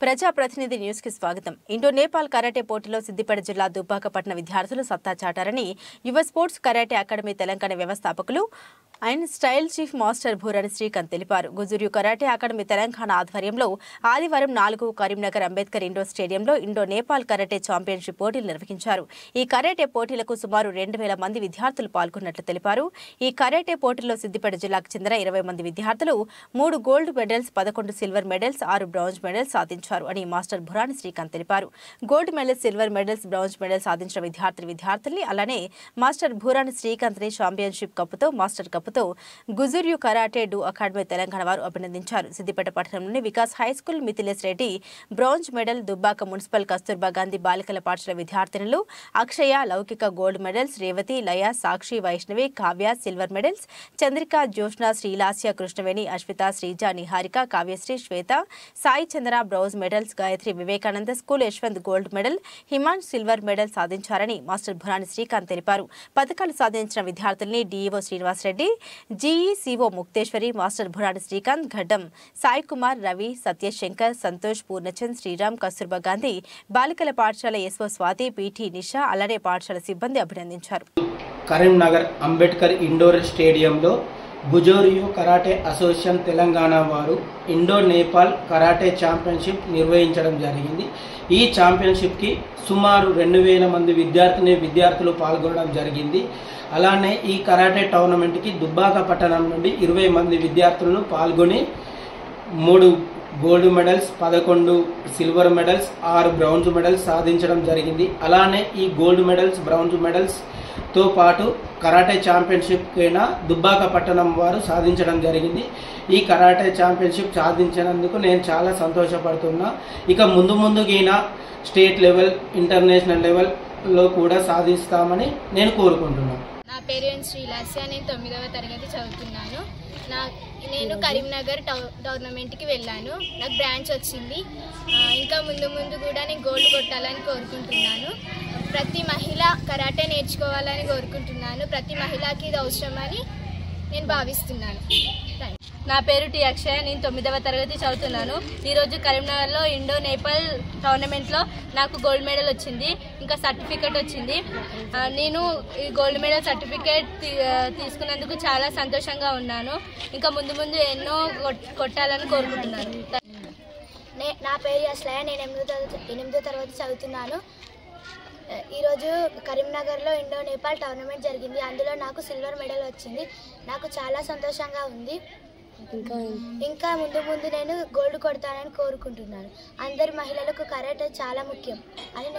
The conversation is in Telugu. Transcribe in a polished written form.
ప్రజా ప్రతినిధి న్యూస్ కి స్వాగతం. ఇండో నేపాల్ కరాటే పోటీలో సిద్దిపేట జిల్లా దుబ్బాకపట్నం విద్యార్థులు సత్తా చాటారని యువ స్పోర్ట్స్ కరాటే అకాడమీ తెలంగాణ వ్యవస్థాపకులు and style chief master Bhurani Srikanth తెలిపారు. గుజురియు కరాటే అకాడమీ తెలంగాణ ఆధ్వర్యంలో ఆదివారం 4 కరీంనగర్ అంబేద్కర్ ఇండోర్ స్టేడియంలో ఇండో నేపాల్ కరాటే ఛాంపియన్షిప్ పోటీలు నిర్వహించారు. ఈ కరాటే పోటీలకు సుమారు 2000 మంది విద్యార్థులు పాల్గొన్నట్లు తెలిపారు. ఈ కరాటే పోటీల్లో సిద్దిపేట జిల్లాకు చెందిన 20 మంది విద్యార్థులు 3 gold medals, 11 silver medals, 6 bronze medals సాధించారు అని మాస్టర్ భూరాని శ్రీకాంత్ తెలిపారు. Gold medals, silver medals, bronze medals సాధించిన విద్యార్థుల్ని అలానే మాస్టర్ భూరాని శ్రీకాంత్ ని ఛాంపియన్షిప్ కప్పుతో మాస్టర్ కప్పుతో Gojuryu karate do academy Telangana వారు అభినందించారు. సిద్దిపేట పట్టణంలోని Vikas high school Mithilesh Reddy bronze medal, Dubbaka municipal Kasturba Gandhi బాలికల పాఠశాల విద్యార్థినులు Akshaya, Laukika gold medals, Revathi, Laya, Sakshi, Vaishnavi, Kavya silver medals, Chandrika, Jyoshna, Srilasya, Krishnaveni, Ashwitha, Sreeja, Niharika, Kavyasri, Swetha, Sai Chandra bronze medals, Gayatri Vivekananda school Yashwant gold medal, Himan silver medal సాధించారని మాస్టర్ భూరాని శ్రీకాంత్ తెలిపారు. పథకాలు సాధించిన విద్యార్థుల్ని డీఈఓ శ్రీనివాస్ రెడ్డి, జీఈసీఓ ముక్తేశ్వరి, మాస్టర్ భూరాని శ్రీకాంత్, గడ్డం సాయి కుమార్, రవి, సత్యశంకర్, సంతోష్, పూర్ణచంద్, శ్రీరామ్, కస్తూర్బా గాంధీ బాలికల పాఠశాల ఎస్ఓ స్వాతి, పీటీ నిషా అలానే పాఠశాల సిబ్బంది అభినందించారు. కరీంనగర్ అంబేద్కర్ ఇండోర్ స్టేడియంలో గుజోరియు కరాటే అసోసియేషన్ తెలంగాణ వారు ఇండో నేపాల్ కరాటే ఛాంపియన్షిప్ నిర్వహించడం జరిగింది. ఈ ఛాంపియన్షిప్కి సుమారు 2000 మంది విద్యార్థులు పాల్గొనడం జరిగింది. అలానే ఈ కరాటే టోర్నమెంట్కి దుబ్బాక పట్టణం నుండి 20 మంది విద్యార్థులను పాల్గొని 3 gold medals, 11 silver medals, 6 bronze medals సాధించడం జరిగింది. అలానే ఈ గోల్డ్ మెడల్స్, బ్రాంజ్ మెడల్స్ తో పాటు కరాటే ఛాంపియన్షిప్ కైనా దుబ్బాక పట్టణం వారు సాధించడం జరిగింది. ఈ కరాటే ఛాంపియన్షిప్ సాధించినందుకు నేను చాలా సంతోషపడుతున్నా. ఇక ముందుగైనా స్టేట్ లెవెల్, ఇంటర్నేషనల్ లెవెల్లో కూడా సాధిస్తామని నేను కోరుకుంటున్నాను. నా పేరు శ్రీలాస్య, నేను 9వ తరగతి చదువుతున్నాను. నేను కరీంనగర్ టోర్నమెంట్కి వెళ్ళాను. నాకు బ్రాంచ్ వచ్చింది. ఇంకా ముందు కూడా నేను గోల్డ్ కొట్టాలని కోరుకుంటున్నాను. ప్రతి మహిళ కరాటే నేర్చుకోవాలని కోరుకుంటున్నాను. ప్రతి మహిళకి ఇది అవసరమని నేను భావిస్తున్నాను. నా పేరు టి అక్షయ, నేను 9వ తరగతి చదువుతున్నాను. ఈరోజు కరీంనగర్లో ఇండో నేపాల్ టోర్నమెంట్లో నాకు గోల్డ్ మెడల్ వచ్చింది, ఇంకా సర్టిఫికేట్ వచ్చింది. నేను ఈ గోల్డ్ మెడల్ సర్టిఫికేట్ తీసుకున్నందుకు చాలా సంతోషంగా ఉన్నాను. ఇంకా ముందు ఎన్నో కొట్టాలని కోరుకుంటున్నాను. నా పేరు అస్లయ, నేను 8వ తరగతి చదువుతున్నాను. ఈరోజు కరీంనగర్లో ఇండో నేపాల్ టోర్నమెంట్ జరిగింది. అందులో నాకు సిల్వర్ మెడల్ వచ్చింది. నాకు చాలా సంతోషంగా ఉంది. ఇంకా ముందు నేను గోల్డ్ కొడతానని కోరుకుంటున్నాను. అందరి మహిళలకు కరాటే చాలా ముఖ్యం అని